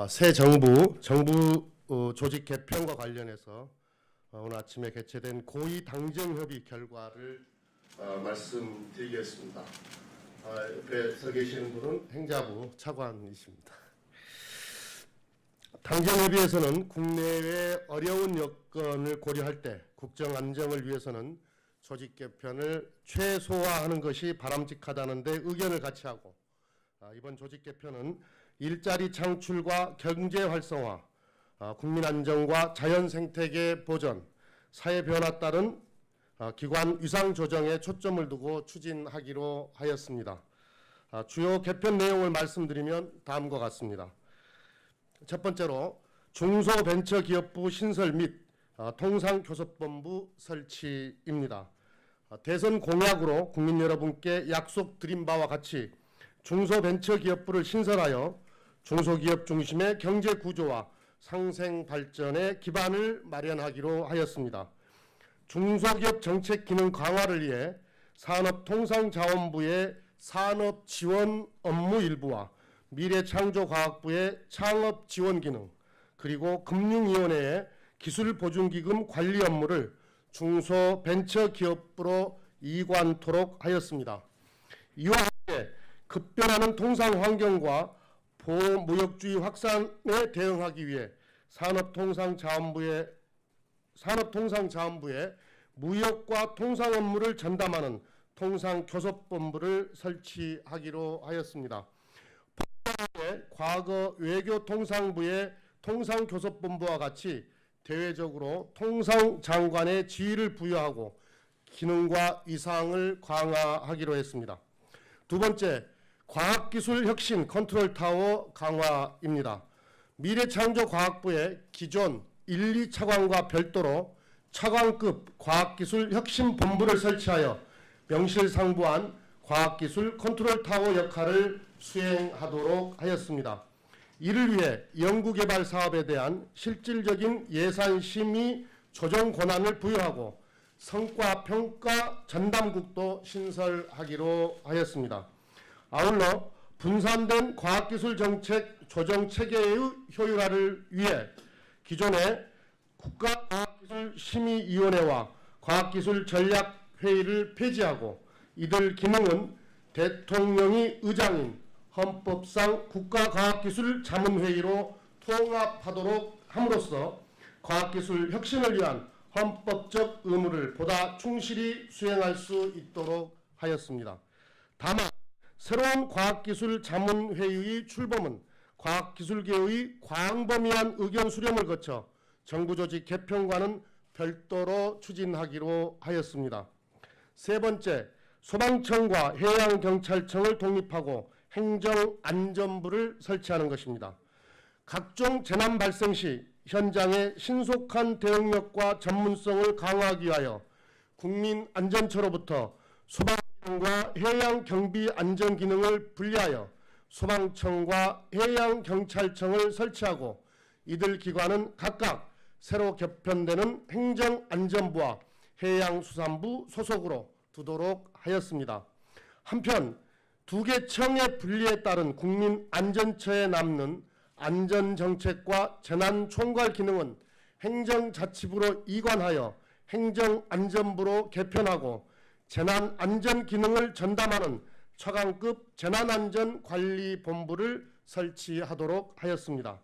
새 정부 조직 개편과 관련해서 오늘 아침에 개최된 고위 당정협의 결과를 말씀드리겠습니다. 옆에 서 계시는 분은 행자부 차관이십니다. 당정협의에서는 국내외 어려운 여건을 고려할 때 국정 안정을 위해서는 조직 개편을 최소화하는 것이 바람직하다는 데 의견을 같이 하고, 이번 조직 개편은 일자리 창출과 경제 활성화, 국민 안정과 자연 생태계 보전, 사회 변화 따른 기관 위상 조정에 초점을 두고 추진하기로 하였습니다. 주요 개편 내용을 말씀드리면 다음과 같습니다. 첫 번째로 중소벤처기업부 신설 및 통상교섭본부 설치입니다. 대선 공약으로 국민 여러분께 약속드린 바와 같이 중소벤처기업부를 신설하여 중소기업 중심의 경제구조와 상생 발전의 기반을 마련하기로 하였습니다. 중소기업 정책 기능 강화를 위해 산업통상자원부의 산업지원 업무 일부와 미래창조과학부의 창업지원 기능, 그리고 금융위원회의 기술보증기금 관리 업무를 중소벤처기업부로 이관토록 하였습니다. 이와 함께 급변하는 통상환경과 보호무역주의 확산에 대응하기 위해 산업통상자원부의 무역과 통상 업무를 전담하는 통상교섭본부를 설치하기로 하였습니다. 과거 외교통상부의 통상교섭본부와 같이 대외적으로 통상장관의 지위를 부여하고 기능과 위상을 강화하기로 했습니다. 두 번째, 과학기술혁신 컨트롤타워 강화입니다. 미래창조과학부의 기존 1, 2차관과 별도로 차관급 과학기술혁신본부를 설치하여 명실상부한 과학기술 컨트롤타워 역할을 수행하도록 하였습니다. 이를 위해 연구개발 사업에 대한 실질적인 예산심의 조정 권한을 부여하고 성과평가 전담국도 신설하기로 하였습니다. 아울러 분산된 과학기술정책 조정체계의 효율화를 위해 기존의 국가과학기술심의위원회와 과학기술전략회의를 폐지하고 이들 기능은 대통령이 의장인 헌법상 국가과학기술자문회의로 통합하도록 함으로써 과학기술 혁신을 위한 헌법적 의무를 보다 충실히 수행할 수 있도록 하였습니다. 다만 새로운 과학기술자문회의의 출범은 과학기술계의 광범위한 의견 수렴을 거쳐 정부조직 개편과는 별도로 추진하기로 하였습니다. 세 번째, 소방청과 해양경찰청을 독립하고 행정안전부를 설치하는 것입니다. 각종 재난 발생 시 현장의 신속한 대응력과 전문성을 강화하기 위하여 국민안전처로부터 소방청과 해양경비안전기능을 분리하여 소방청과 해양경찰청을 설치하고 이들 기관은 각각 새로 개편되는 행정안전부와 해양수산부 소속으로 두도록 하였습니다. 한편 두 개 청의 분리에 따른 국민안전처에 남는 안전정책과 재난총괄 기능은 행정자치부로 이관하여 행정안전부로 개편하고 재난안전 기능을 전담하는 차관급 재난안전관리본부를 설치하도록 하였습니다.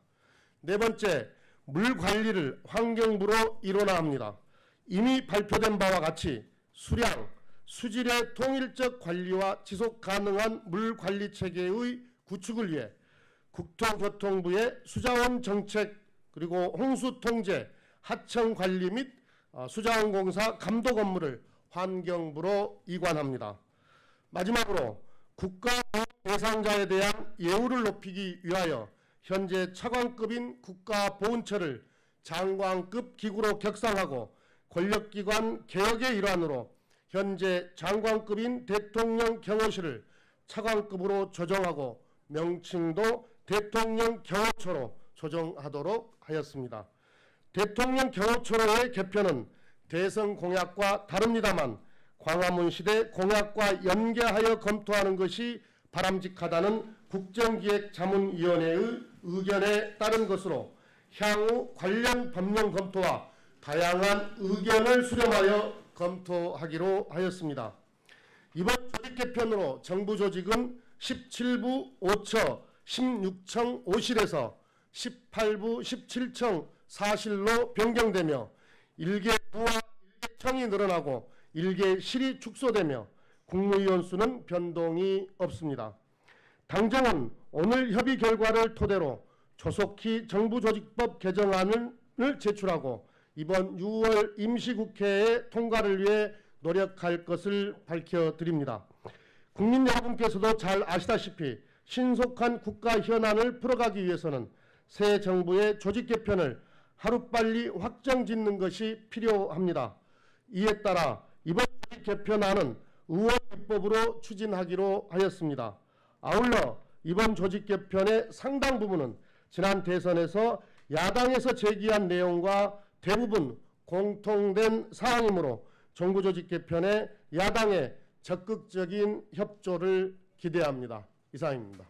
네 번째, 물관리를 환경부로 일원화합니다. 이미 발표된 바와 같이 수량, 수질의 통일적 관리와 지속 가능한 물관리 체계의 구축을 위해 국토교통부의 수자원 정책 그리고 홍수 통제, 하청 관리 및 수자원공사 감독 업무를 환경부로 이관합니다. 마지막으로 국가 대상자에 대한 예우를 높이기 위하여 현재 차관급인 국가보훈처를 장관급 기구로 격상하고 권력기관 개혁의 일환으로 현재 장관급인 대통령 경호실을 차관급으로 조정하고 명칭도 대통령 경호처로 조정하도록 하였습니다. 대통령 경호처로의 개편은 대선 공약과 다릅니다만 광화문 시대 공약과 연계하여 검토하는 것이 바람직하다는 국정기획자문위원회의 의견에 따른 것으로 향후 관련 법령 검토와 다양한 의견을 수렴하여 검토하기로 하였습니다. 이번 조직 개편으로 정부 조직은 17부 5처 16청 5실에서 18부 17청 4실로 변경되며 1개 부와 1개 청이 늘어나고 1개 실이 축소되며 국무위원 수는 변동이 없습니다. 당정은 오늘 협의 결과를 토대로 조속히 정부조직법 개정안을 제출하고 이번 6월 임시국회의 통과를 위해 노력할 것을 밝혀드립니다. 국민 여러분께서도 잘 아시다시피 신속한 국가 현안을 풀어가기 위해서는 새 정부의 조직 개편을 하루빨리 확정짓는 것이 필요합니다. 이에 따라 이번 조직 개편안은 의원 입법으로 추진하기로 하였습니다. 아울러 이번 조직 개편의 상당 부분은 지난 대선에서 야당에서 제기한 내용과 대부분 공통된 사항이므로 정부 조직 개편에 야당의 적극적인 협조를 기대합니다. 이상입니다.